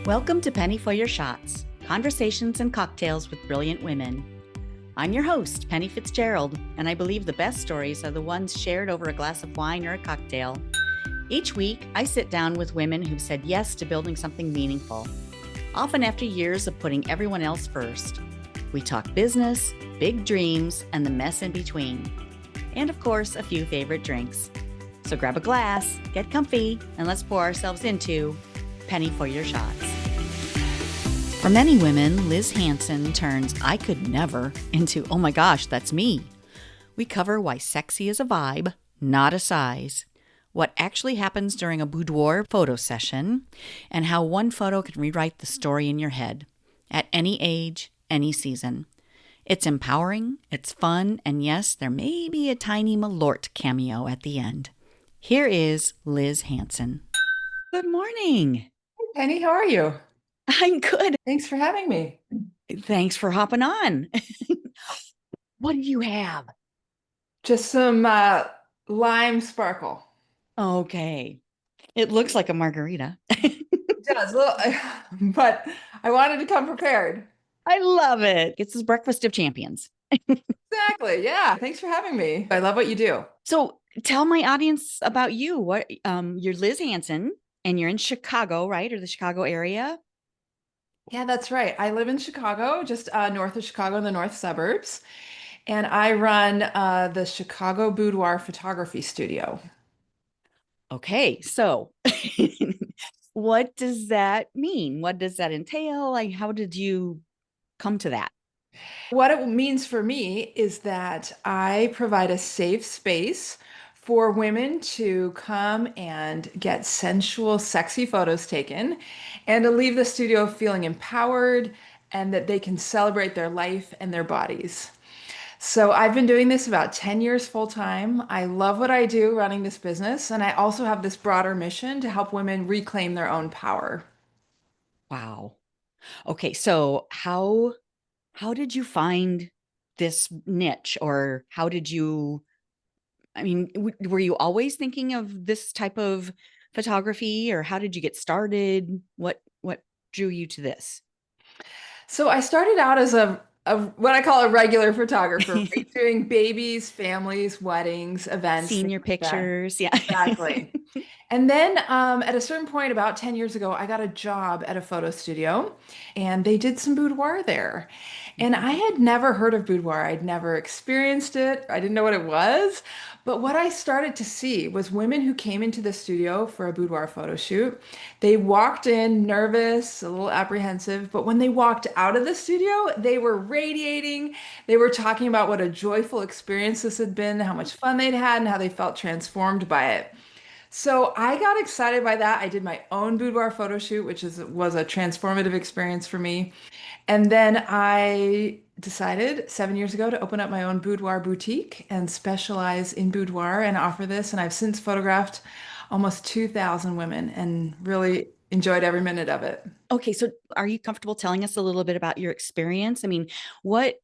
Welcome to Penny for Your Shots, conversations and cocktails with brilliant women. I'm your host, Penny Fitzgerald, and I believe the best stories are the ones shared over a glass of wine or a cocktail. Each week, I sit down with women who've said yes to building something meaningful, often after years of putting everyone else first. We talk business, big dreams, and the mess in between. And of course, a few favorite drinks. So grab a glass, get comfy, and let's pour ourselves into Penny for Your Shots. For many women, Liz Hansen turns I could never into oh my gosh, that's me. We cover why sexy is a vibe, not a size, what actually happens during a boudoir photo session, and how one photo can rewrite the story in your head at any age, any season. It's empowering, it's fun, and yes, there may be a tiny Malort cameo at the end. Here is Liz Hansen. Good morning. Penny, how are you? I'm good. Thanks for having me. Thanks for hopping on. What do you have? Just some lime sparkle. Okay. It looks like a margarita. It does, but I wanted to come prepared. I love it. It's this breakfast of champions. Exactly. Yeah. Thanks for having me. I love what you do. So tell my audience about you. What you're Liz Hansen and you're in Chicago, right? Or the Chicago area? Yeah, that's right. I live in Chicago, just north of Chicago in the north suburbs, and I run the Chicago Boudoir Photography Studio. Okay. So what does that mean? What does that entail? Like, how did you come to that? What it means for me is that I provide a safe space for women to come and get sensual, sexy photos taken and to leave the studio feeling empowered and that they can celebrate their life and their bodies. So I've been doing this about 10 years full time. I love what I do running this business, and I also have this broader mission to help women reclaim their own power. Wow. Okay. So how did you find this niche, or how did you, I mean, were you always thinking of this type of photography, or how did you get started? What drew you to this? So I started out as a what I call a regular photographer, right? Doing babies, families, weddings, events, things Senior like that. pictures, yeah. Exactly. And then at a certain point, about 10 years ago, I got a job at a photo studio and they did some boudoir there. And I had never heard of boudoir. I'd never experienced it. I didn't know what it was. But what I started to see was women who came into the studio for a boudoir photo shoot. They walked in nervous, a little apprehensive, but when they walked out of the studio, they were radiating. They were talking about what a joyful experience this had been, how much fun they'd had, and how they felt transformed by it. So I got excited by that. I did my own boudoir photo shoot, which was a transformative experience for me. And then I decided 7 years ago to open up my own boudoir boutique and specialize in boudoir and offer this. And I've since photographed almost 2,000 women and really enjoyed every minute of it. Okay, so are you comfortable telling us a little bit about your experience? I mean, what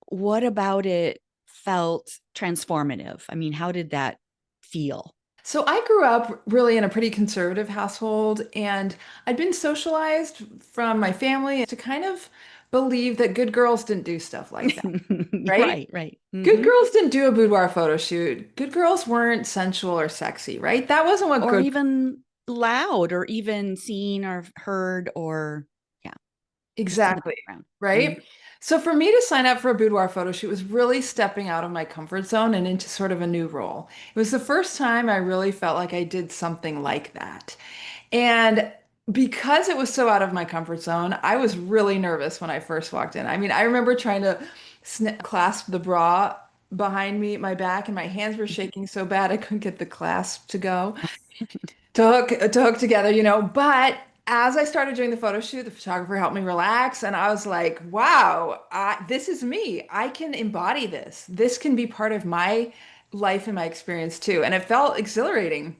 what about it felt transformative? I mean, how did that feel? So I grew up really in a pretty conservative household, and I'd been socialized from my family to kind of believe that good girls didn't do stuff like that, right? Right, right. Good Hmm. girls didn't do a boudoir photo shoot. Good girls weren't sensual or sexy, right? That wasn't what Or good. even loud, or even seen or heard, or yeah, just in the Exactly, background. Mhm. right? So for me to sign up for a boudoir photo shoot was really stepping out of my comfort zone and into sort of a new role. It was the first time I really felt like I did something like that. And because it was so out of my comfort zone, I was really nervous when I first walked in. I mean, I remember trying to clasp the bra behind me, my back, and my hands were shaking so bad I couldn't get the clasp to go to hook together, But as I started doing the photo shoot, the photographer helped me relax, and I was like, "Wow, this is me. I can embody this. This can be part of my life and my experience too." And it felt exhilarating.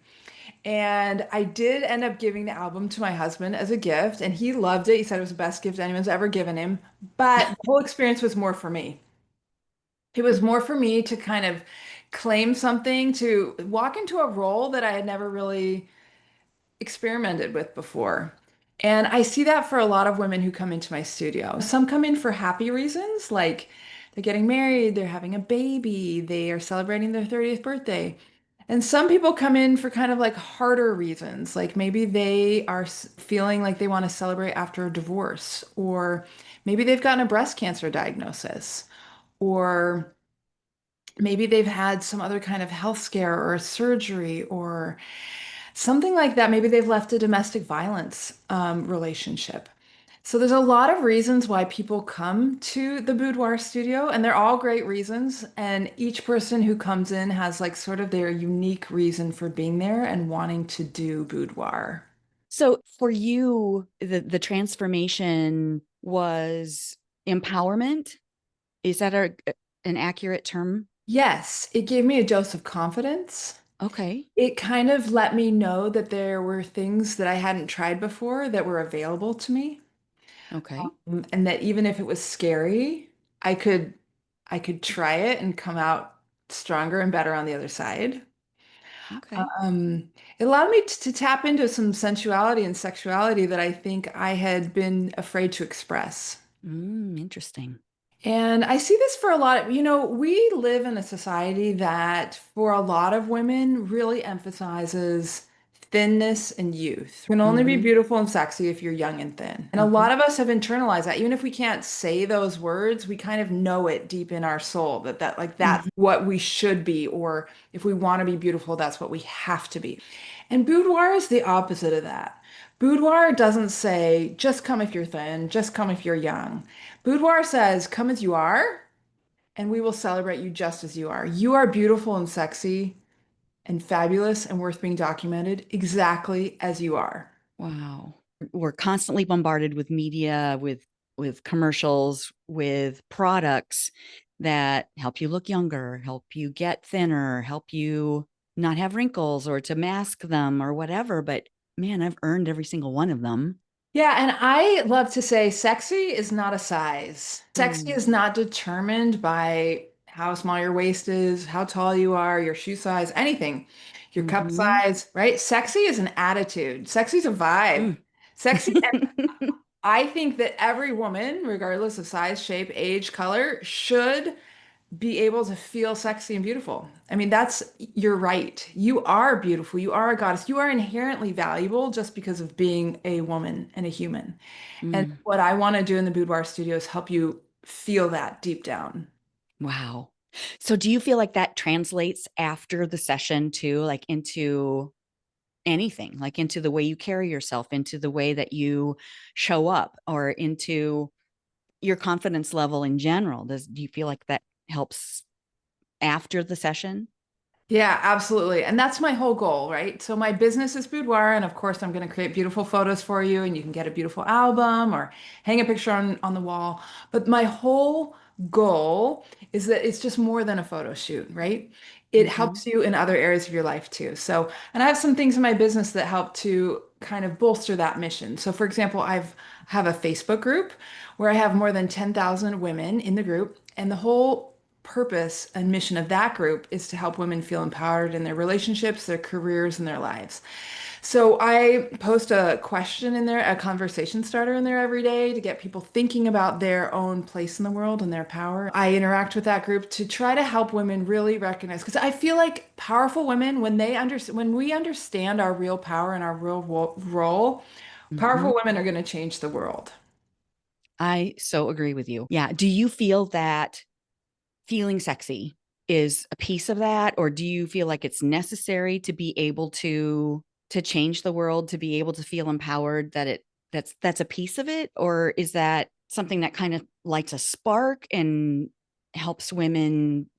And I did end up giving the album to my husband as a gift, and he loved it. He said it was the best gift anyone's ever given him. But the whole experience was more for me. It was more for me to kind of claim something, to walk into a role that I had never really experimented with before. And I see that for a lot of women who come into my studio. Some come in for happy reasons, like they're getting married, they're having a baby, they are celebrating their 30th birthday. And some people come in for kind of like harder reasons, like maybe they are feeling like they want to celebrate after a divorce, or maybe they've gotten a breast cancer diagnosis, or maybe they've had some other kind of health scare or a surgery or something like that. Maybe they've left a domestic violence relationship. So there's a lot of reasons why people come to the boudoir studio, and they're all great reasons. And each person who comes in has like sort of their unique reason for being there and wanting to do boudoir. So for you, the transformation was empowerment. Is that an accurate term? Yes, it gave me a dose of confidence. Okay. It kind of let me know that there were things that I hadn't tried before that were available to me. Okay. And that even if it was scary, I could I could try it and come out stronger and better on the other side. Okay. It allowed me to tap into some sensuality and sexuality that I think I had been afraid to express. Interesting. And I see this for a lot we live in a society that for a lot of women really emphasizes thinness and youth. You can only be Mm-hmm. beautiful and sexy if you're young and thin. And a Mm-hmm. lot of us have internalized that. Even if we can't say those words, we kind of know it deep in our soul that like that's Mm-hmm. what we should be, or if we want to be beautiful, that's what we have to be. And boudoir is the opposite of that. Boudoir doesn't say just come if you're thin, just come if you're young. Boudoir says, come as you are, and we will celebrate you just as you are. You are beautiful and sexy and fabulous and worth being documented exactly as you are. Wow. We're constantly bombarded with media, with commercials, with products that help you look younger, help you get thinner, help you not have wrinkles or to mask them or whatever. But man, I've earned every single one of them. Yeah, and I love to say sexy is not a size. Sexy Mm. is not determined by how small your waist is, how tall you are, your shoe size, anything, your cup Mm-hmm. size, right? Sexy is an attitude. Sexy is a vibe. Mm. Sexy, I think that every woman, regardless of size, shape, age, color, should be able to feel sexy and beautiful. I mean, you're right. You are beautiful. You are a goddess. You are inherently valuable just because of being a woman and a human. And Mm. what I want to do in the boudoir studio is help you feel that deep down. Wow. So do you feel like that translates after the session too, like into anything, like into the way you carry yourself, into the way that you show up, or into your confidence level in general? Do you feel like that helps after the session? Yeah, absolutely. And that's my whole goal, right? So my business is boudoir, and of course I'm going to create beautiful photos for you, and you can get a beautiful album or hang a picture on the wall. But my whole goal is that it's just more than a photo shoot, right? It Mm-hmm. helps you in other areas of your life too. So, and I have some things in my business that help to kind of bolster that mission. So for example, have a Facebook group where I have more than 10,000 women in the group, and the whole purpose and mission of that group is to help women feel empowered in their relationships, their careers, and their lives. So I post a question in there, a conversation starter in there every day to get people thinking about their own place in the world and their power. I interact with that group to try to help women really recognize, because I feel like powerful women, when we understand our real power and our real role, Mm-hmm. powerful women are going to change the world. I so agree with you. Yeah. Do you feel that feeling sexy is a piece of that, or do you feel like it's necessary to be able to change the world, to be able to feel empowered, that that's a piece of it, or is that something that kind of lights a spark and helps women,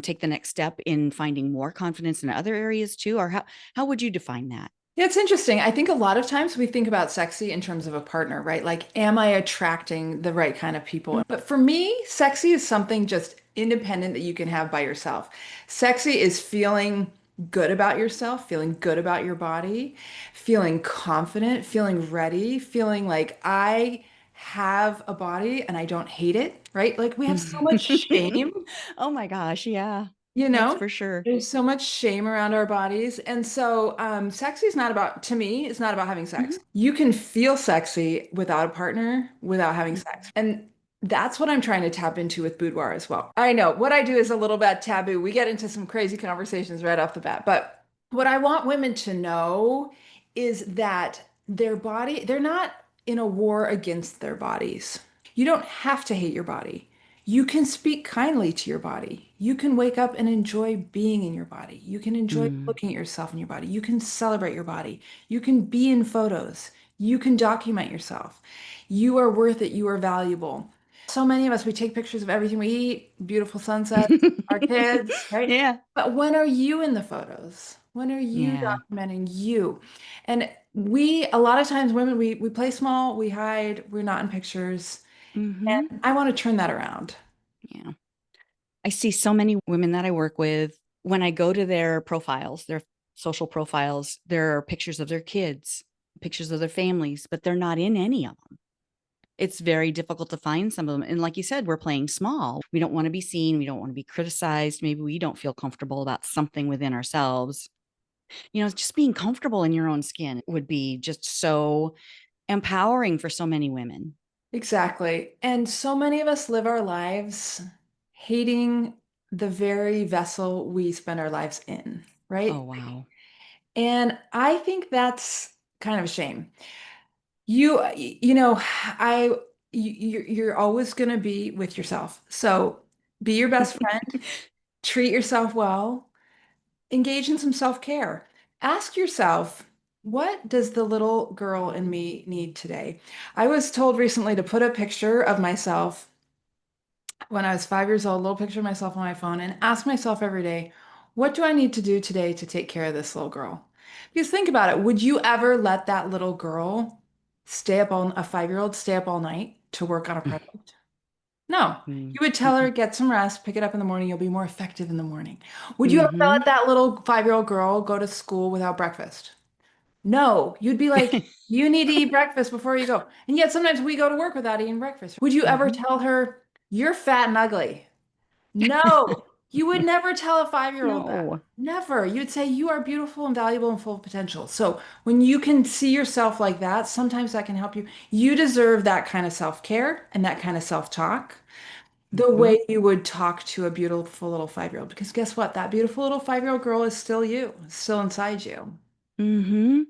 take the next step in finding more confidence in other areas too? Or how would you define that? Yeah, it's interesting. I think a lot of times we think about sexy in terms of a partner, right? Like, am I attracting the right kind of people? But for me, sexy is something just independent that you can have by yourself. Sexy is feeling good about yourself, feeling good about your body, feeling confident, feeling ready, feeling like I have a body and I don't hate it, right? Like, we have so much shame. Oh my gosh, yeah. You That's know, for sure. there's so much shame around our bodies. And so, sexy is not about, to me, it's not about having sex. Hmm. You can feel sexy without a partner, without having Hmm. sex. And that's what I'm trying to tap into with boudoir as well. I know what I do is a little bit taboo. We get into some crazy conversations right off the bat. But what I want women to know is that their body, they're not in a war against their bodies. You don't have to hate your body. You can speak kindly to your body. You can wake up and enjoy being in your body. You can enjoy Mm. looking at yourself in your body. You can celebrate your body. You can be in photos. You can document yourself. You are worth it. You are valuable. So many of us, we take pictures of everything we eat, beautiful sunsets, our kids, right? Yeah. But when are you in the photos? When are you Yeah. documenting you? And a lot of times, women, we play small, we hide, we're not in pictures. Hmm. And I want to turn that around. Yeah. I see so many women that I work with when I go to their profiles, their social profiles, there are pictures of their kids, pictures of their families, but they're not in any of them. It's very difficult to find some of them. And like you said, we're playing small. We don't want to be seen. We don't want to be criticized. Maybe we don't feel comfortable about something within ourselves. Just being comfortable in your own skin would be just so empowering for so many women. Exactly. And so many of us live our lives hating the very vessel we spend our lives in, Oh, right? wow. And I think that's kind of a shame. You're always going to be with yourself. So be your best friend, treat yourself well, engage in some self-care. Ask yourself, what does the little girl in me need today? I was told recently to put a picture of myself when I was 5 years old, a little picture of myself on my phone, and ask myself every day, what do I need to do today to take care of this little girl? Because think about it, would you ever let that little girl a 5-year-old stay up all night to work on a project? No. Mm. You would tell her, get some rest, pick it up in the morning, you'll be more effective in the morning. Would you ever let Mm-hmm. that little 5-year-old girl go to school without breakfast? No, you'd be like, you need to eat breakfast before you go. And yet sometimes we go to work without eating breakfast. Would you ever Hmm. tell her, you're fat and ugly? No, you would never tell a 5-year-old that. No. Never. You'd say you are beautiful and valuable and full of potential. So when you can see yourself like that, sometimes that can help you. You deserve that kind of self-care and that kind of self-talk the Hmm. way you would talk to a beautiful little 5-year-old. Because guess what? That beautiful little 5-year-old girl is still you, still inside you. Hmm.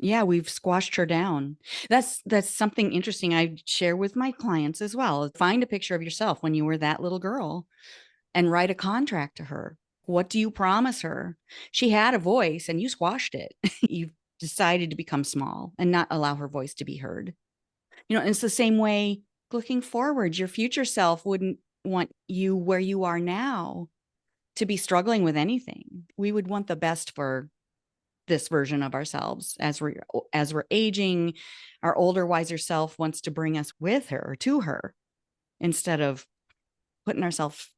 Yeah, we've squashed her down. That's something interesting I share with my clients as well. Find a picture of yourself when you were that little girl and write a contract to her. What do you promise her? She had a voice and you squashed it. You decided to become small and not allow her voice to be heard. And it's the same way looking forward. Your future self wouldn't want you where you are now to be struggling with anything. We would want the best for this version of ourselves as we're aging. Our older, wiser self wants to bring us with her or to her instead of putting ourselves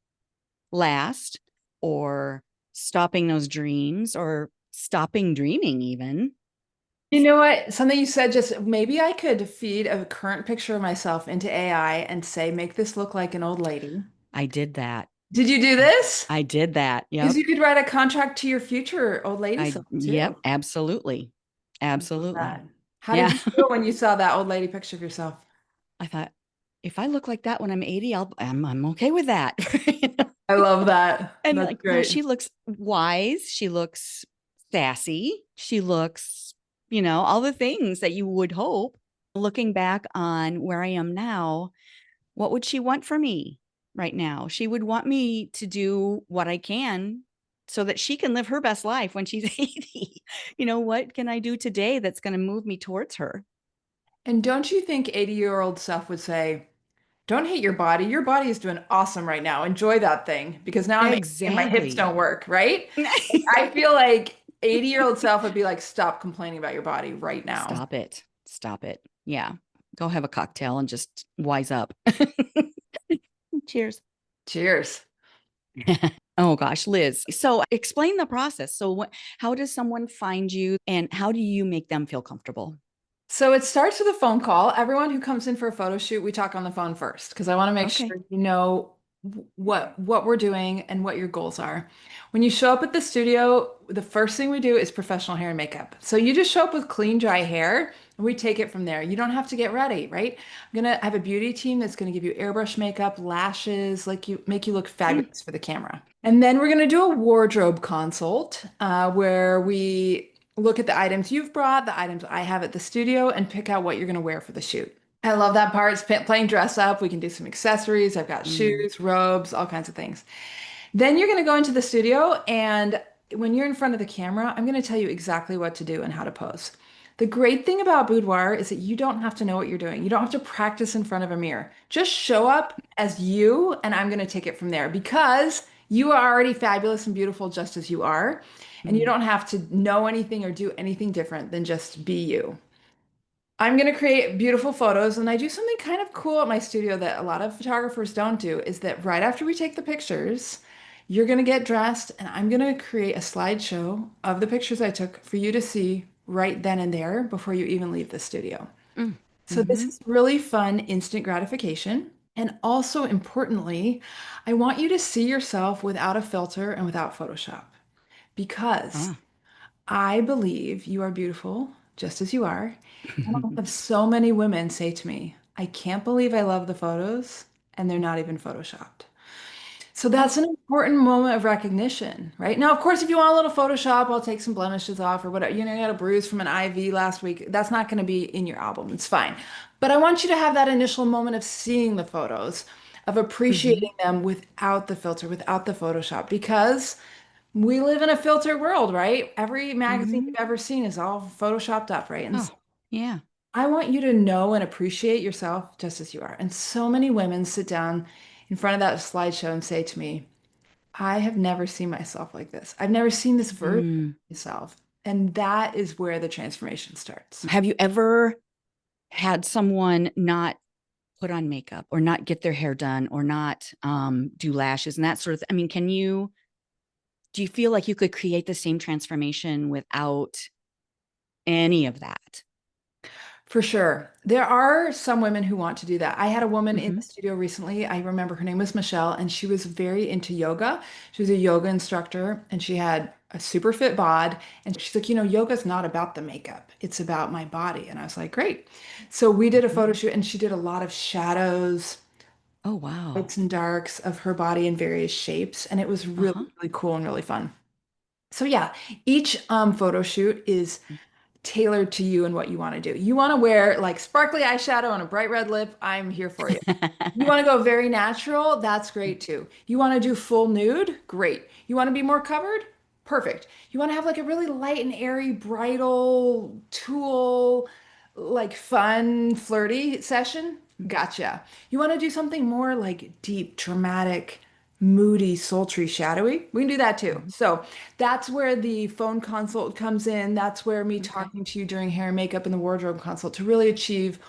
last or stopping those dreams or stopping dreaming even. You know what? Something you said just maybe I could feed a current picture of myself into AI and say, make this look like an old lady. I did that. Did you do I, this? I did that. Because Yep. you could write a contract to your future old lady self Yep, too. absolutely. I love Absolutely. that. How did Yeah. you feel when you saw that old lady picture of yourself? I thought if I look like that when I'm 80, I'm okay with that. I love that. And That's like, well, great. she looks wise, she looks sassy, she looks, all the things that you would hope. Looking back on where I am now, what would she want for me right now? She would want me to do what I can so that she can live her best life when she's 80. What can I do today that's going to move me towards her? And don't you think 80-year-old self would say, don't hate your body. Your body is doing awesome right now. Enjoy that thing because now I'm 80 and my hips Exactly. don't work, right? I feel like 80-year-old self would be like, stop complaining about your body right now. Stop it. Stop it. Yeah. Go have a cocktail and just wise up. Cheers. Cheers. Oh gosh, Liz. So explain the process. So how does someone find you and how do you make them feel comfortable? So it starts with a phone call. Everyone who comes in for a photo shoot, we talk on the phone first because I want to make Okay. sure you know what we're doing and what your goals are. When you show up at the studio, the first thing we do is professional hair and makeup. So you just show up with clean, dry hair and we take it from there. You don't have to get ready, right? I'm gonna have a beauty team that's gonna give you airbrush makeup, lashes, like you make you look Mm, fabulous for the camera. And then we're gonna do a wardrobe consult where we look at the items you've brought, the items I have at the studio, and pick out what you're gonna wear for the shoot. I love that part. It's playing dress up. We can do some accessories. I've got mm, shoes, robes, all kinds of things. Then you're going to go into the studio, and when you're in front of the camera, I'm going to tell you exactly what to do and how to pose. The great thing about boudoir is that you don't have to know what you're doing. You don't have to practice in front of a mirror. Just show up as you, and I'm going to take it from there because you are already fabulous and beautiful just as you are. And you mm, don't have to know anything or do anything different than just be you. I'm going to create beautiful photos, and I do something kind of cool at my studio that a lot of photographers don't do is that right after we take the pictures, you're going to get dressed and I'm going to create a slideshow of the pictures I took for you to see right then and there before you even leave the studio. mm, So this mm-hmm. is really fun, instant gratification. And also importantly, I want you to see yourself without a filter and without Photoshop because Ah. I believe you are beautiful just as you are. And I have so many women say to me, I can't believe I love the photos and they're not even photoshopped. So that's an important moment of recognition, right? Now, of course, if you want a little Photoshop, I'll take some blemishes off or whatever. You know, you got a bruise from an IV last week. That's not going to be in your album. It's fine. But I want you to have that initial moment of seeing the photos, of Mm-hmm. appreciating them without the filter, without the Photoshop, because we live in a filtered world, right? Every magazine Mm-hmm. you've ever seen is all photoshopped up, right? And Oh, yeah. I want you to know and appreciate yourself just as you are. And so many women sit down in front of that slideshow and say to me, I have never seen myself like this. I've never seen this version of Mm. myself. And that is where the transformation starts. Have you ever had someone not put on makeup or not get their hair done or not do lashes and that sort of I mean, do you feel like you could create the same transformation without any of that? For sure. There are some women who want to do that. I had a woman in the Mm-hmm. studio recently. I remember her name was Michelle, and she was very into yoga. She was a yoga instructor, and she had a super fit bod. And she's like, yoga's not about the makeup, it's about my body. And I was like, great. So we did a Mm-hmm. photo shoot, and she did a lot of shadows, Oh, wow. lights and darks of her body in various shapes. And it was really, Uh-huh. really cool and really fun. So yeah, each photo shoot is tailored to you and what you want to do. You want to wear like sparkly eyeshadow and a bright red lip, I'm here for you. You want to go very natural, that's great too. You want to do full nude, great. You want to be more covered, perfect. You want to have like a really light and airy bridal tulle, like fun, flirty session, gotcha. You want to do something more like deep, dramatic, moody, sultry, shadowy, we can do that too. Mhm. So that's where the phone consult comes in. That's where me Okay. talking to you during hair and makeup and the wardrobe consult to really achieve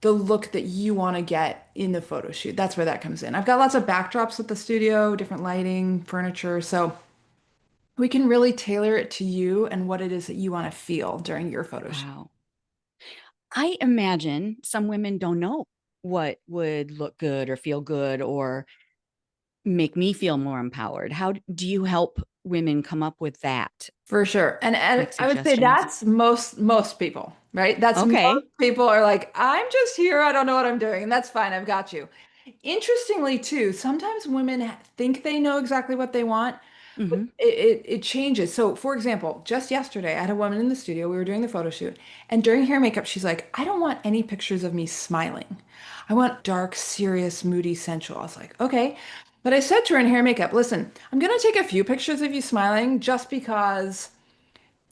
the look that you want to get in the photo shoot. That's where that comes in. I've got lots of backdrops at the studio, different lighting, furniture. So we can really tailor it to you and what it is that you want to feel during your photo shoot. Wow. I imagine some women don't know what would look good or feel good or make me feel more empowered. How do you help women come up with that, For sure. And like I would say suggestions? that's most people, right? That's most Okay. people are like, I'm just here, I don't know what I'm doing. And that's fine, I've got you. Interestingly, too, sometimes women think they know exactly what they want, but Mm-hmm. it changes. So, for example, just yesterday, I had a woman in the studio. We were doing the photo shoot, and during hair and makeup, she's like, I don't want any pictures of me smiling. I want dark, serious, moody, sensual. I was like, okay. But I said to her in hair and makeup, listen, I'm gonna take a few pictures of you smiling just because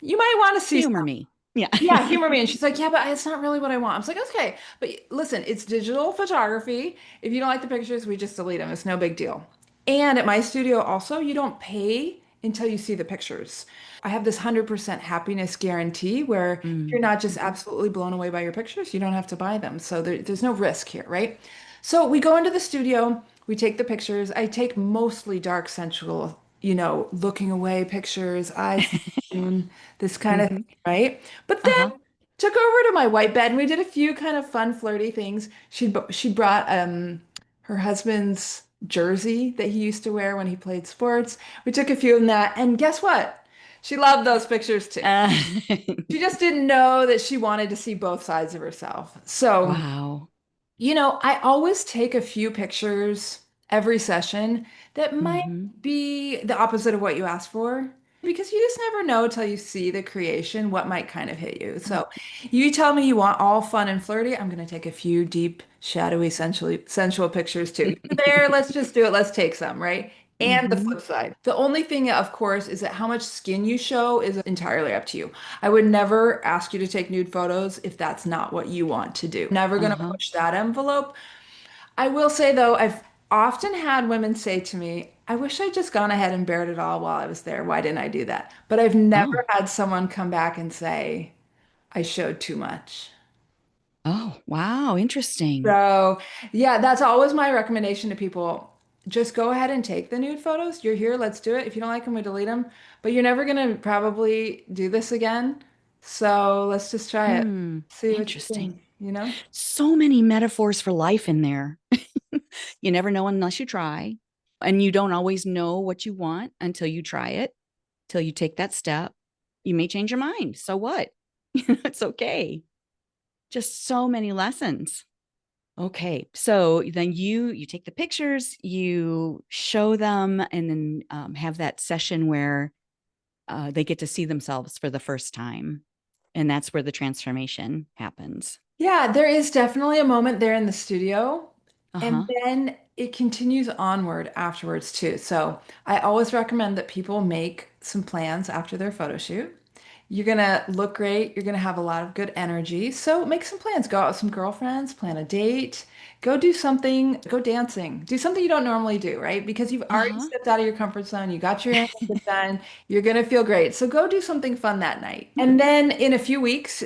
you might want to see. Humor me. Yeah. Yeah, humor me. And she's like, yeah, but it's not really what I want. I was like, okay, but listen, it's digital photography. If you don't like the pictures, we just delete them. It's no big deal. And at my studio also, you don't pay until you see the pictures. I have this 100% happiness guarantee where if you're not just Mm-hmm. absolutely blown away by your pictures, you don't have to buy them. So there's no risk here, right? So we go into the studio, we take the pictures. I take mostly dark, sensual, looking away pictures, eyes, to the moon, this kind of Mm-hmm. thing, right? But then Uh-huh. took over to my white bed and we did a few kind of fun, flirty things. She brought her husband's jersey that he used to wear when he played sports. We took a few of that, and guess what? She loved those pictures too. Uh, She just didn't know that she wanted to see both sides of herself. So, wow. I always take a few pictures every session that might Hmm. be the opposite of what you asked for. Because you just never know till you see the creation what might kind of hit you. So you tell me you want all fun and flirty. I'm going to take a few deep, shadowy, sensual pictures too. You're there, let's just do it. Let's take some, right? And the Hmm. flip side. The only thing, of course, is that how much skin you show is entirely up to you. I would never ask you to take nude photos if that's not what you want to do. Never going to Uh-huh. push that envelope. I will say though, I've often had women say to me, I wish I'd just gone ahead and bared it all while I was there. Why didn't I do that? But I've never Oh. had someone come back and say, I showed too much. Oh, wow. Interesting. So, yeah, that's always my recommendation to people. Just go ahead and take the nude photos. You're here, let's do it. If you don't like them, we delete them. But you're never going to probably do this again. So let's just try it. Hmm. See what you Interesting. think, you know? So many metaphors for life in there. You never know unless you try. And you don't always know what you want until you try it, till you take that step. You may change your mind. So what? It's okay. Just so many lessons. Okay. So then you take the pictures, you show them, and then have that session where they get to see themselves for the first time. And that's where the transformation happens. Yeah, there is definitely a moment there in the studio, and Uh-huh. then it continues onward afterwards too. So I always recommend that people make some plans after their photo shoot. You're gonna look great. You're gonna have a lot of good energy. So make some plans. Go out with some girlfriends, plan a date, go do something, go dancing. Do something you don't normally do, right? Because you've already Uh-huh. stepped out of your comfort zone. You got your hair and makeup done. You're gonna feel great. So go do something fun that night. And then in a few weeks,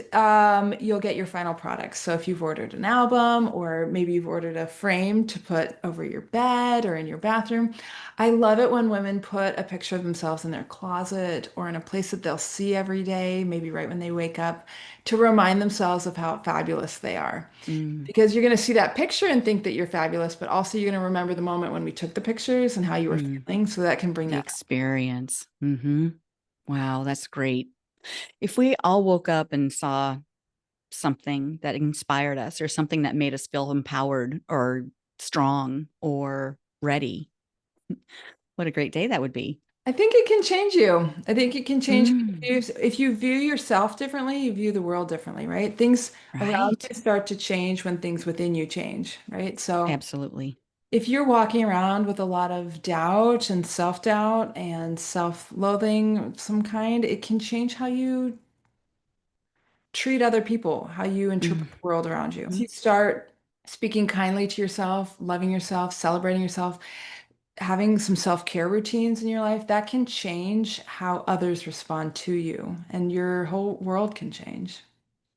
you'll get your final products. So if you've ordered an album or maybe you've ordered a frame to put over your bed or in your bathroom, I love it when women put a picture of themselves in their closet or in a place that they'll see every day, maybe right when they wake up, to remind themselves of how fabulous they are. Mm, Because you're going to see that picture and think that you're fabulous, but also you're going to remember the moment when we took the pictures and how you were mm. feeling. So that can bring The that back. experience. Hmm. Wow, that's great. If we all woke up and saw something that inspired us or something that made us feel empowered or strong or ready, what a great day that would be. I think it can change you. I think it can change Mm, if you view yourself differently, you view the world differently, right? Things around right. you start to change when things within you change, right? So Absolutely. if you're walking around with a lot of doubt and self-doubt and self-loathing of some kind, it can change how you treat other people, how you interpret the world around you. If Hmm. you start speaking kindly to yourself, loving yourself, celebrating yourself, having some self-care routines in your life, that can change how others respond to you, and your whole world can change.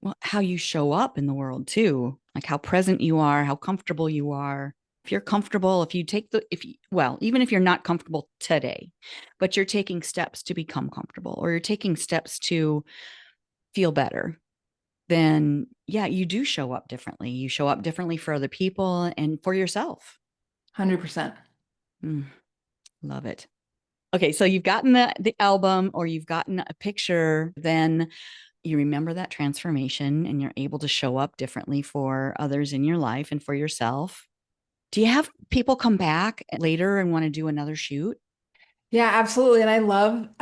Well, how you show up in the world too, like how present you are, how comfortable you are. If you're comfortable, if you take the, if you, well, even if you're not comfortable today, but you're taking steps to become comfortable or you're taking steps to feel better, then yeah, you do show up differently. You show up differently for other people and for yourself. 100%. Mm, love it. Okay, so you've gotten the album or you've gotten a picture, then you remember that transformation and you're able to show up differently for others in your life and for yourself. Do you have people come back later and want to do another shoot? Yeah, absolutely. And I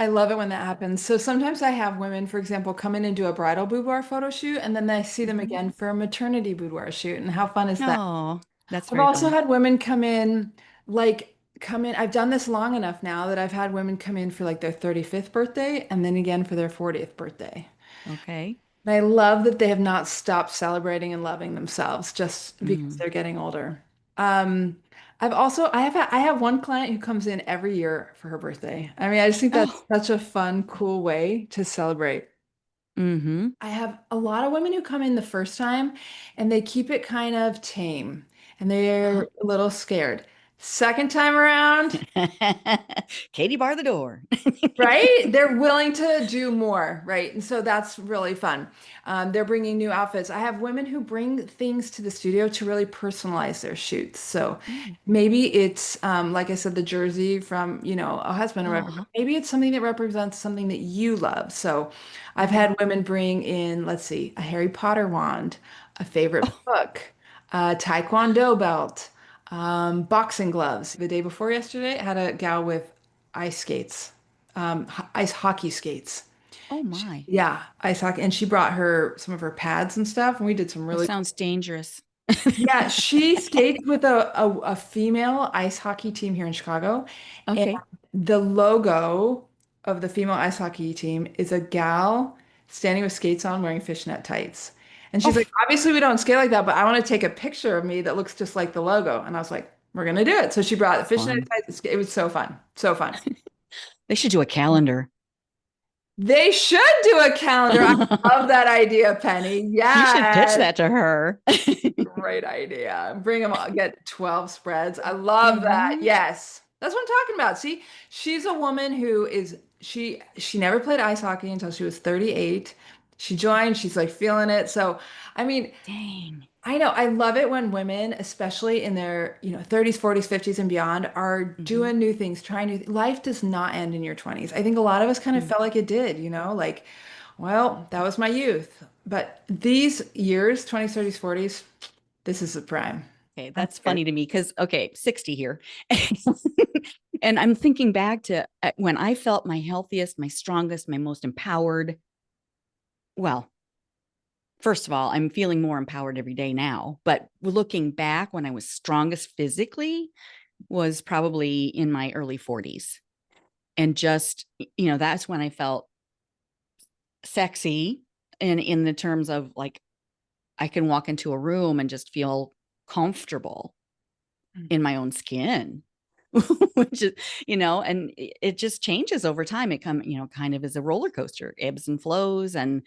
love it when that happens. So sometimes I have women, for example, come in and do a bridal boudoir photo shoot, and then I see them Mm-hmm. again for a maternity boudoir shoot. And how fun is that? Oh, that's I've very also fun. had women come in. I've done this long enough now that I've had women come in for like their 35th birthday and then again for their 40th birthday. Okay. And I love that they have not stopped celebrating and loving themselves just because Mm. they're getting older. Um, I have one client who comes in every year for her birthday. I mean, I just think that's Oh, such a fun, cool way to celebrate. mm-hmm. I have a lot of women who come in the first time and they keep it kind of tame and they're Uh-huh. a little scared. Second time around, Katie, bar the door. right? They're willing to do more, right? And so that's really fun. They're bringing new outfits. I have women who bring things to the studio to really personalize their shoots. So Mm. maybe it's, like I said, the jersey from, a husband or whatever, but Oh. maybe it's something that represents something that you love. So I've Mhm. had women bring in, let's see, a Harry Potter wand, a favorite Oh, book, a Taekwondo belt, boxing gloves. The day before yesterday, I had a gal with ice skates, ice hockey skates. oh my. Yeah, ice hockey. And she brought her some of her pads and stuff, and we did some That really cool. sounds dangerous. Yeah, she skates with a female ice hockey team here in Chicago. And Okay. the logo of the female ice hockey team is a gal standing with skates on wearing fishnet tights. And she's Oh, like, obviously we don't skate like that, but I want to take a picture of me that looks just like the logo. And I was like, we're gonna do it. So she brought the fishnet fun. tights. It was so fun. So fun. They should do a calendar. They should do a calendar. I love that idea, Penny. You should pitch Yes. that to her. Great idea. Bring them all, get 12 spreads. I love that. Hmm. Yes. That's what I'm talking about. See, she's a woman who is she never played ice hockey until she was 38. She joined, she's like feeling it. So, I mean, Dang. I know I love it when women, especially in their, 30s, 40s, 50s and beyond, are Hmm. doing new things, trying new life does not end in your 20s. I think a lot of us kind of felt like it did, like, well, that was my youth. But these years, 20s, 30s, 40s, this is the prime. Okay, I'm that's scared. funny to me because, okay, 60 here. And I'm thinking back to when I felt my healthiest, my strongest, my most empowered. Well, first of all, I'm feeling more empowered every day now. But looking back when I was strongest physically was probably in my early 40s. And just, that's when I felt sexy in the terms of like I can walk into a room and just feel comfortable in my own skin. Which is, and it just changes over time. It kind of is a roller coaster, ebbs and flows. And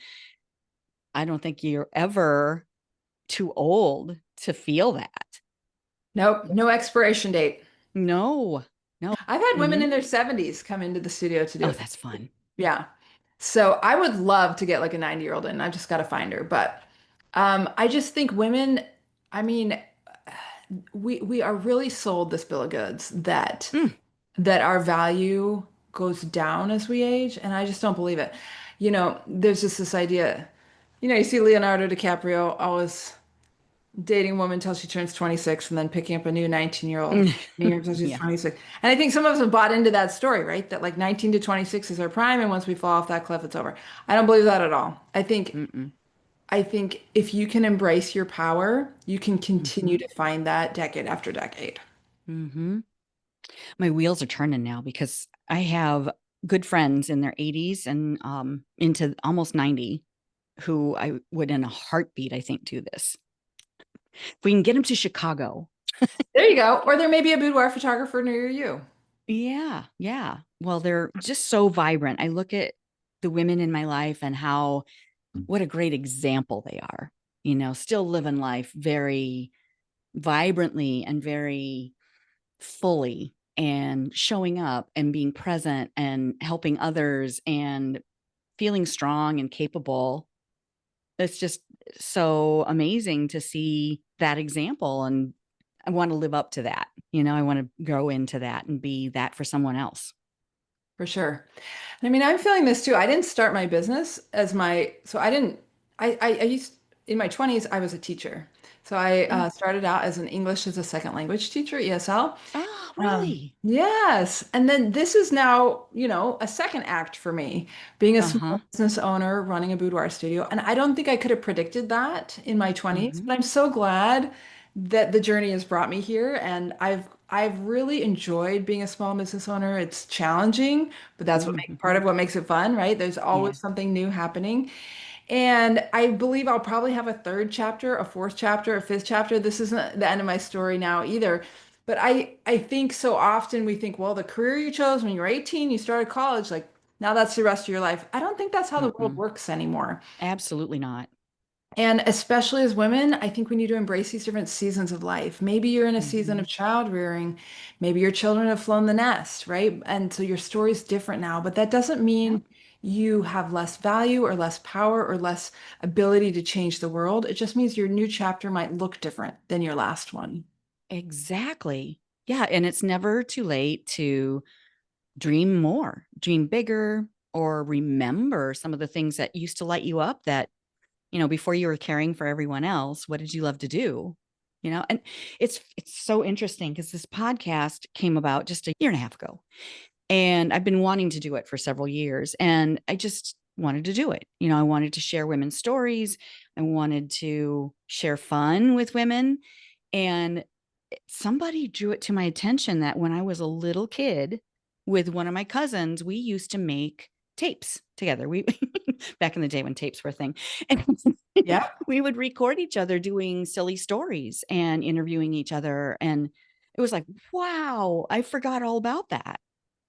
I don't think you're ever too old to feel that. Nope, no expiration date. No, no. I've had women Hmm. in their 70s come into the studio to do Oh, it. that's fun. Yeah. So I would love to get like a 90-year-old in. I've just got to find her. But I just think women, I mean, we are really sold this bill of goods that Mm. our value goes down as we age, and I just don't believe it. There's just this idea, you see Leonardo DiCaprio always dating a woman until she turns 26 and then picking up a new 19-year-old until she's Yeah. 26. And I think some of us have bought into that story, right? That like 19 to 26 is our prime, and once we fall off that cliff, it's over. I don't believe that at all. Mm-mm. I think if you can embrace your power, you can continue Mm-hmm. to find that decade after decade. Mm-hmm. My wheels are turning now because I have good friends in their 80s and into almost 90 who I would in a heartbeat, I think, do this. If we can get them to Chicago. There you go. Or there may be a boudoir photographer near you. Yeah, yeah. Well, they're just so vibrant. I look at the women in my life and how what a great example they are. Still living life very vibrantly and very fully and showing up and being present and helping others and feeling strong and capable. It's just so amazing to see that example. And I want to live up to that. I want to grow into that and be that for someone else. For sure. And I mean, I'm feeling this too. I didn't start my business as so I didn't, I used, in my 20s, I was a teacher. So I Mm. started out as an English as a second language teacher, ESL. Oh, really? Yes. And then this is now, a second act for me, being a Uh-huh. small business owner, running a boudoir studio. And I don't think I could have predicted that in my 20s, Mm-hmm. but I'm so glad that the journey has brought me here. And I've really enjoyed being a small business owner. It's challenging, but that's Mm-hmm. part of what makes it fun, right? There's Yeah. always something new happening. And I believe I'll probably have a third chapter, a fourth chapter, a fifth chapter. This isn't the end of my story now either. But I think so often we think, well, the career you chose when you were 18, you started college, like now that's the rest of your life. I don't think that's how the world Mm-mm. works anymore. Absolutely not. And especially as women, I think we need to embrace these different seasons of life. Maybe you're in a season Hmm. of child rearing. Maybe your children have flown the nest, right? And so your story's different now, but that doesn't Yeah, mean you have less value or less power or less ability to change the world. It just means your new chapter might look different than your last one. exactly. Yeah. And it's never too late to dream more, dream bigger, or remember some of the things that used to light you up that, before you were caring for everyone else, what did you love to do? And it's so interesting because this podcast came about just a year and a half ago. And I've been wanting to do it for several years. And I just wanted to do it. I wanted to share women's stories. I wanted to share fun with women. And somebody drew it to my attention that when I was a little kid with one of my cousins, we used to make tapes together. We back in the day when tapes were a thing. And Yep. we would record each other doing silly stories and interviewing each other. And it was like, wow, I forgot all about that.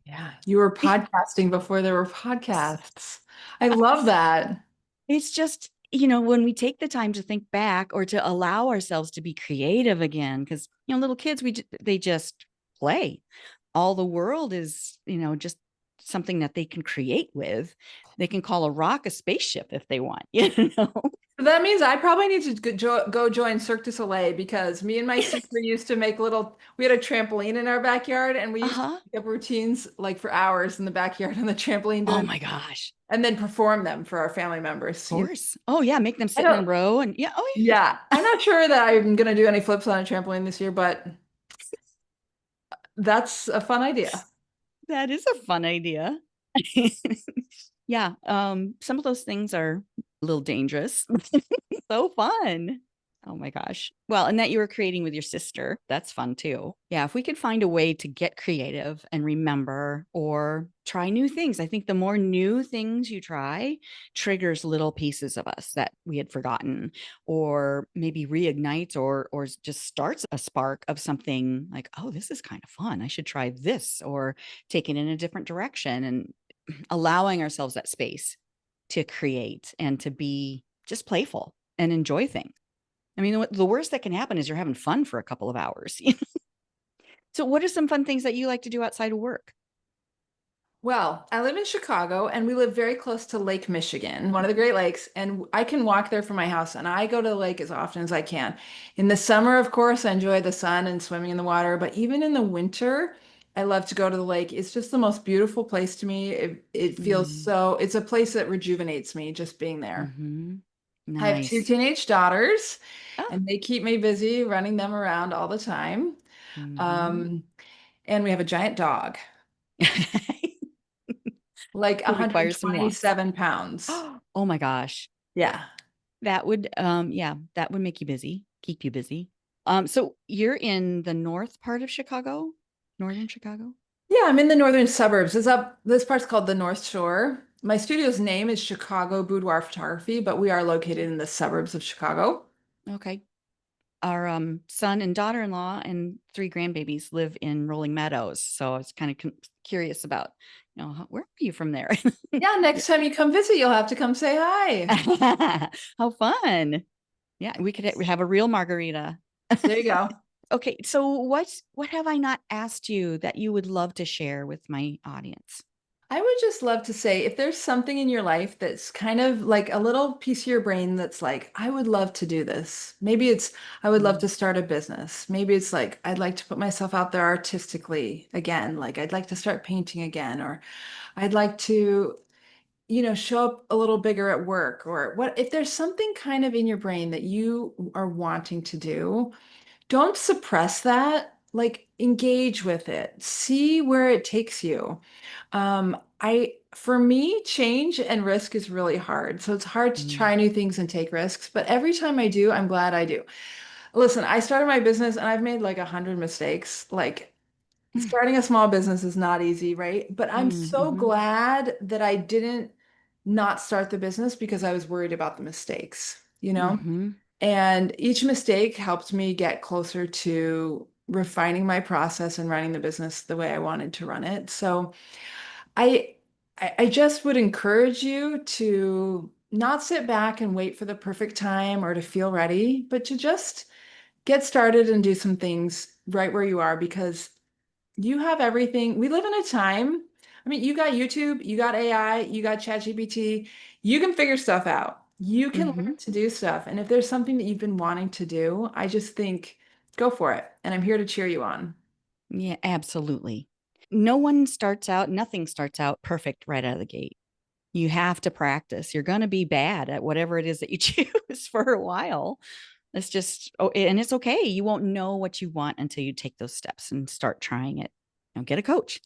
Yeah. You were podcasting before there were podcasts. I love that. It's just, when we take the time to think back or to allow ourselves to be creative again, because, little kids, they just play. All the world is, just something that they can create with. They can call a rock a spaceship if they want, That means I probably need to go join Cirque du Soleil because me and my sister used to make we had a trampoline in our backyard and we used to Uh-huh. make up routines like for hours in the backyard on the trampoline Oh doing my gosh. and then perform them for our family members. Of course. Oh yeah. Make them I sit in a don't, row and yeah. Oh yeah, I'm not sure that I'm gonna do any flips on a trampoline this year, but that's a fun idea. yeah. That is a fun idea. Yeah. Some of those things are a little dangerous. So fun. Oh my gosh. Well, and that you were creating with your sister. That's fun too. Yeah. If we could find a way to get creative and remember or try new things, I think the more new things you try triggers little pieces of us that we had forgotten, or maybe reignites or just starts a spark of something like, oh, this is kind of fun. I should try this or take it in a different direction, and allowing ourselves that space to create and to be just playful and enjoy things. I mean, the worst that can happen is you're having fun for a couple of hours. So, what are some fun things that you like to do outside of work? Well, I live in Chicago and we live very close to Lake Michigan, one of the Great Lakes, and I can walk there from my house and I go to the lake as often as I can. In the summer, of course, I enjoy the sun and swimming in the water, but even in the winter, I love to go to the lake. It's just the most beautiful place to me. It feels Mm, so, it's a place that rejuvenates me just being there. hmm. I have two Nice. teenage daughters Oh. and they keep me busy running them around all the time. Hmm. Um, and we have a giant dog, like Who requires some walks. 127 pounds. Oh my gosh. Yeah. That would make you busy, keep you busy. So you're in the north part of Chicago, northern Chicago? Yeah, I'm in the northern suburbs. This part's called the North Shore. My studio's name is Chicago Boudoir Photography, but we are located in the suburbs of Chicago. Okay. Our son and daughter-in-law and three grandbabies live in Rolling Meadows. So I was kind of curious about, where are you from there? Yeah, Yeah. next time you come visit, you'll have to come say hi. How fun. Yeah, we could have a real margarita. There you go. Okay, so what have I not asked you that you would love to share with my audience? I would just love to say if there's something in your life that's kind of like a little piece of your brain that's like, I would love to do this. Maybe it's, I would love Mm, to start a business. Maybe it's like, I'd like to put myself out there artistically again. Like, I'd like to start painting again, or I'd like to show up a little bigger at work or what if there's something kind of in your brain that you are wanting to do, don't suppress that. Like engage with it. See where it takes you. For me, change and risk is really hard. So it's hard to mm, try new things and take risks, but every time I do, I'm glad I do. Listen, I started my business and I've made like 100 mistakes. Like mm, starting a small business is not easy, right? But I'm so mm-hmm, glad that I didn't not start the business because I was worried about the mistakes, you know? mm-hmm. And each mistake helped me get closer to refining my process and running the business the way I wanted to run it. So I I just would encourage you to not sit back and wait for the perfect time or to feel ready, but to just get started and do some things right where you are because you have everything. We live in a time. I mean, you got YouTube, you got AI, you got ChatGPT. You can figure stuff out. You can Hmm. learn to do stuff. And if there's something that you've been wanting to do, I just think go for it. And I'm here to cheer you on. Yeah, absolutely. No one starts out, nothing starts out perfect right out of the gate. You have to practice. You're going to be bad at whatever it is that you choose for a while. It's just, oh, and it's okay. You won't know what you want until you take those steps and start trying it. Get a coach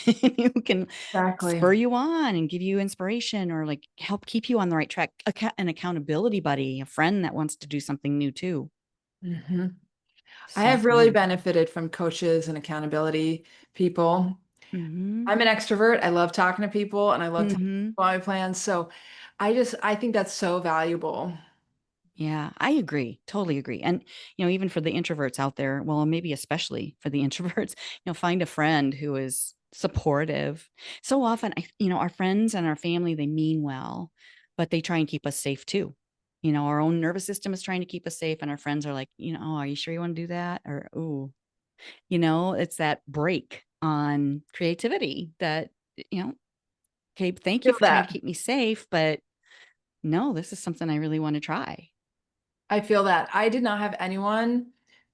who can Exactly. spur you on and give you inspiration or like help keep you on the right track. An accountability buddy, a friend that wants to do something new too. hmm I So have really fun. benefited from coaches and accountability people. Mm-hmm. I'm an extrovert. I love talking to people and I love telling Mm-hmm. people my plans. So I think that's so valuable. Yeah, I agree. Totally agree. And, even for the introverts out there, well, maybe especially for the introverts, find a friend who is supportive. So often, our friends and our family, they mean well, but they try and keep us safe too. Our own nervous system is trying to keep us safe, and our friends are like, oh, are you sure you want to do that? Or, oh, it's that break on creativity that, okay, thank you Feel for trying to that. keep me safe, but no, this is something I really want to try. I feel that. I did not have anyone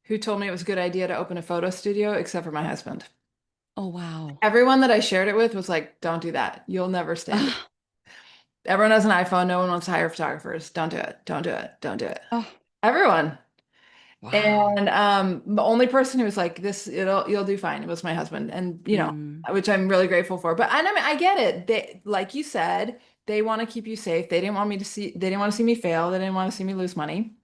who told me it was a good idea to open a photo studio except for my husband. Oh, wow. Everyone that I shared it with was like, don't do that. You'll never stand it. Ah, Everyone has an iPhone. No one wants to hire photographers. Don't do it. Don't do it. Don't do it. oh, Everyone. wow. And the only person who was like, this, you'll do fine. It was my husband. And Mm, which I'm really grateful for. But I mean, I get it. They, like you said, they want to keep you safe. They didn't want to see me fail. They didn't want to see me lose money.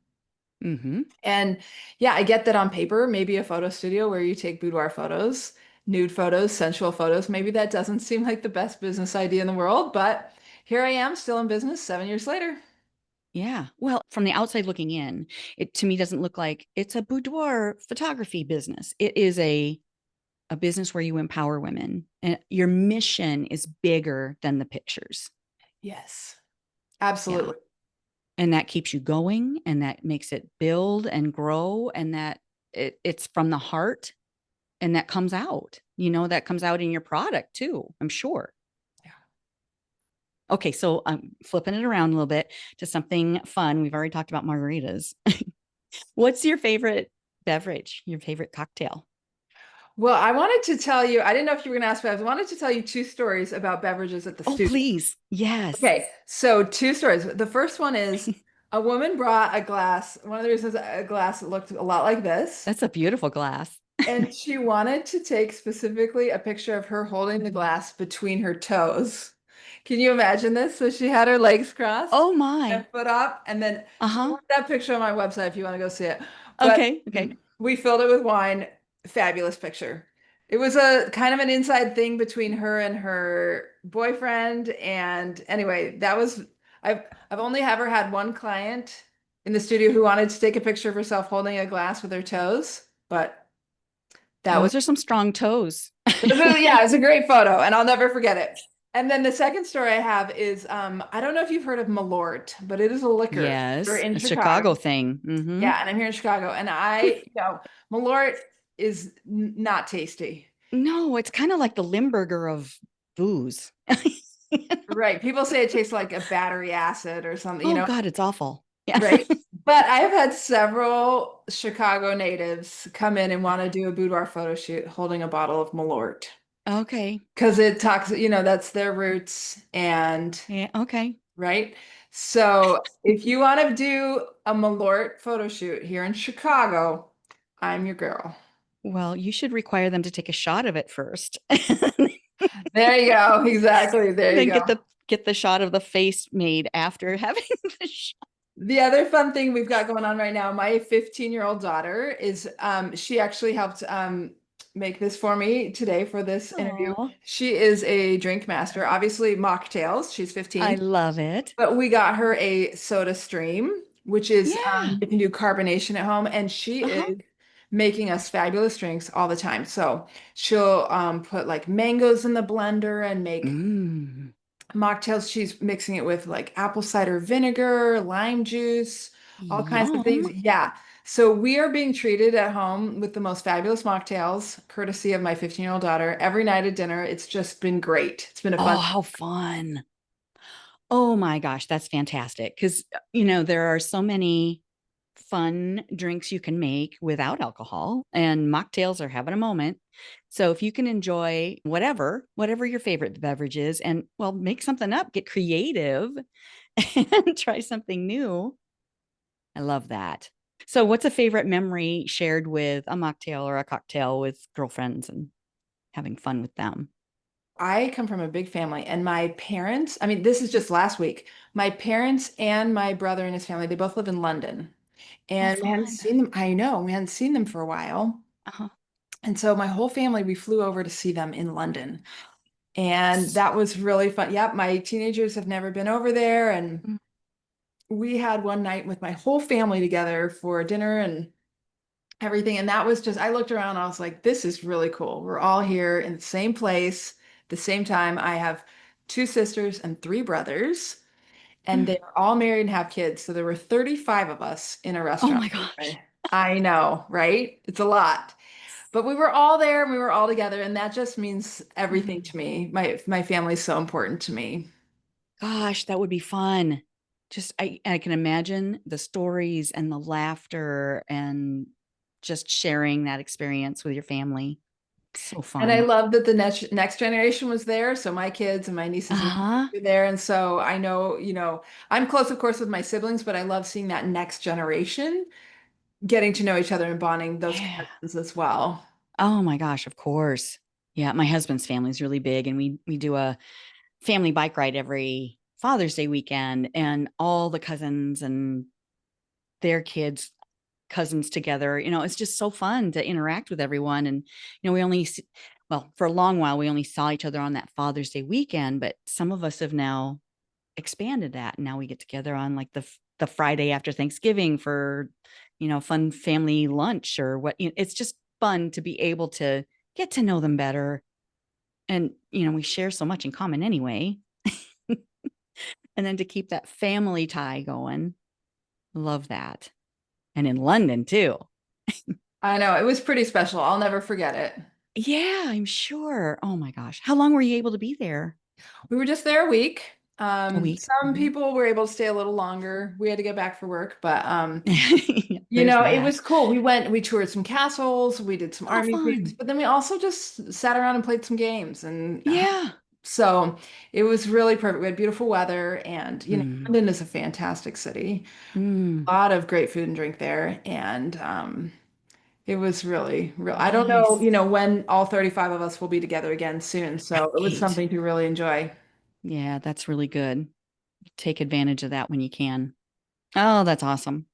hmm. And yeah, I get that on paper, maybe a photo studio where you take boudoir photos, nude photos, sensual photos. Maybe that doesn't seem like the best business idea in the world, but here I am still in business 7 years later. Yeah. Well, from the outside looking in, it to me doesn't look like it's a boudoir photography business. It is a business where you empower women, and your mission is bigger than the pictures. Yes, Yeah. absolutely. And that keeps you going, and that makes it build and grow, and that it's from the heart, and that comes out. That comes out in your product too, I'm sure. Yeah. Okay, so I'm flipping it around a little bit to something fun. We've already talked about margaritas. What's your favorite beverage, your favorite cocktail? Well, I wanted to tell you, I didn't know if you were going to ask, but I wanted to tell you two stories about beverages at the Oh, studio. please. Yes. Okay, so two stories. The first one is a woman brought a glass. One of the reasons a glass looked a lot like this. That's a beautiful glass. And she wanted to take specifically a picture of her holding the glass between her toes. Can you imagine this? So she had her legs crossed Oh, my. and foot up, and then Uh so I huh. want that picture on my website if you want to go see it. But Okay. Okay. we filled it with wine. Fabulous picture. It was a kind of an inside thing between her and her boyfriend. And anyway, that was I've only ever had one client in the studio who wanted to take a picture of herself holding a glass with her toes, but that was Those are some strong toes. yeah, it's a great photo, and I'll never forget it. And then the second story I have is I don't know if you've heard of Malort, but it is a liquor. We're Yes. in A Chicago. Chicago thing. Mm-hmm. Yeah, and I'm here in Chicago, and Malort is not tasty. No, it's kind of like the Limburger of booze. Right. People say it tastes like a battery acid or something, Oh, God, it's awful. Yeah. right. But I have had several Chicago natives come in and want to do a boudoir photo shoot holding a bottle of Malort. Okay. Because it talks, that's their roots and Yeah. Okay. right. So if you want to do a Malort photo shoot here in Chicago, I'm your girl. Well, you should require them to take a shot of it first. There you go. Exactly. There And you then go. get the shot of the face made after having the shot. The other fun thing we've got going on right now, my 15-year-old daughter is she actually helped make this for me today for this interview. Oh, She is a drink master, obviously mocktails. She's I 15. love it. But we got her a soda stream, which is Yeah. you can do carbonation at home, and she Uh-huh. is making us fabulous drinks all the time. So she'll put like mangoes in the blender and make Mm. mocktails. She's mixing it with like apple cider vinegar, lime juice, all kinds of things. Yum. Yeah. So we are being treated at home with the most fabulous mocktails, courtesy of my 15-year-old daughter, every night at dinner. It's just been great. It's been a fun. Oh, how fun. Oh my gosh, that's fantastic. Because, there are so many fun drinks you can make without alcohol, and mocktails are having a moment. So if you can enjoy whatever your favorite beverage is, and well, make something up, get creative and try something new. I love that. So what's a favorite memory shared with a mocktail or a cocktail with girlfriends and having fun with them? I come from a big family, and my parents, I mean, this is just last week. My parents and my brother and his family, they both live in London. Oh, And we hadn't fun. seen them. I know, we hadn't seen them for a while. Uh-huh. And so my whole family, we flew over to see them in London. And that was really fun. Yep, my teenagers have never been over there. And we had one night with my whole family together for dinner and everything. And that was just, I looked around, I was like, this is really cool. We're all here in the same place, the same time. I have two sisters and three brothers, and they are all married and have kids. So there were 35 of us in a Oh restaurant. my gosh. I know, right? It's a lot. But we were all there and we were all together, and that just means everything Mm. to me. My family's so important to me. Gosh, that would be fun. Just I can imagine the stories and the laughter and just sharing that experience with your family. So And I fun. love that the next generation was there. So my kids and my nieces and nephews Uh-huh. were there. And so I know, I'm close, of course, with my siblings, but I love seeing that next generation getting to know each other and bonding those Yeah. connections as well. Oh my gosh, of course. Yeah, my husband's family is really big, and we do a family bike ride every Father's Day weekend, and all the cousins and their kids cousins together. It's just so fun to interact with everyone. And, we only, well, for a long while, we only saw each other on that Father's Day weekend, but some of us have now expanded that. And now we get together on like the Friday after Thanksgiving for, fun family lunch or what. It's just fun to be able to get to know them better. And, we share so much in common anyway. And then to keep that family tie going. Love that. And in London too. I know it was pretty special. I'll never forget it. Yeah, I'm sure. Oh my gosh. How long were you able to be there? We were just there a week. A week? Some Mhm. people were able to stay a little longer. We had to get back for work, but Yeah, there's it that. was cool. We toured some castles, we did some Oh, army things, fun. but then we also just sat around and played some games. And Yeah. so it was really perfect. We had beautiful weather, and Mm, London is a fantastic city. A mm, lot of great food and drink there. And it was really, real. I don't know, nice. when all 35 of us will be together again soon. So it was Right. something to really enjoy. Yeah, that's really good. Take advantage of that when you can. Oh, that's awesome.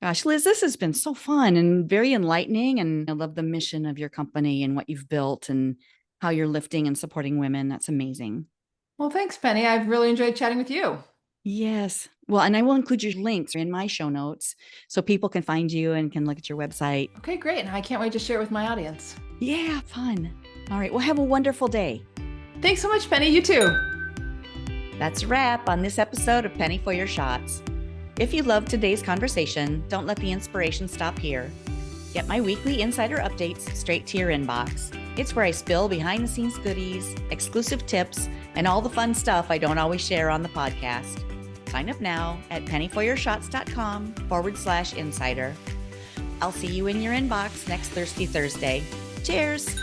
Gosh, Liz, this has been so fun and very enlightening. And I love the mission of your company and what you've built and how you're lifting and supporting women. That's amazing. Well, thanks, Penny. I've really enjoyed chatting with you. Yes. Well, and I will include your links in my show notes so people can find you and can look at your website. Okay, great. And I can't wait to share it with my audience. Yeah, fun. All right. Well, have a wonderful day. Thanks so much, Penny. You too. That's a wrap on this episode of Penny for Your Shots. If you loved today's conversation, don't let the inspiration stop here. Get my weekly insider updates straight to your inbox. It's where I spill behind the scenes goodies, exclusive tips, and all the fun stuff I don't always share on the podcast. Sign up now at pennyforyourshots.com/insider. I'll see you in your inbox next Thirsty Thursday. Cheers!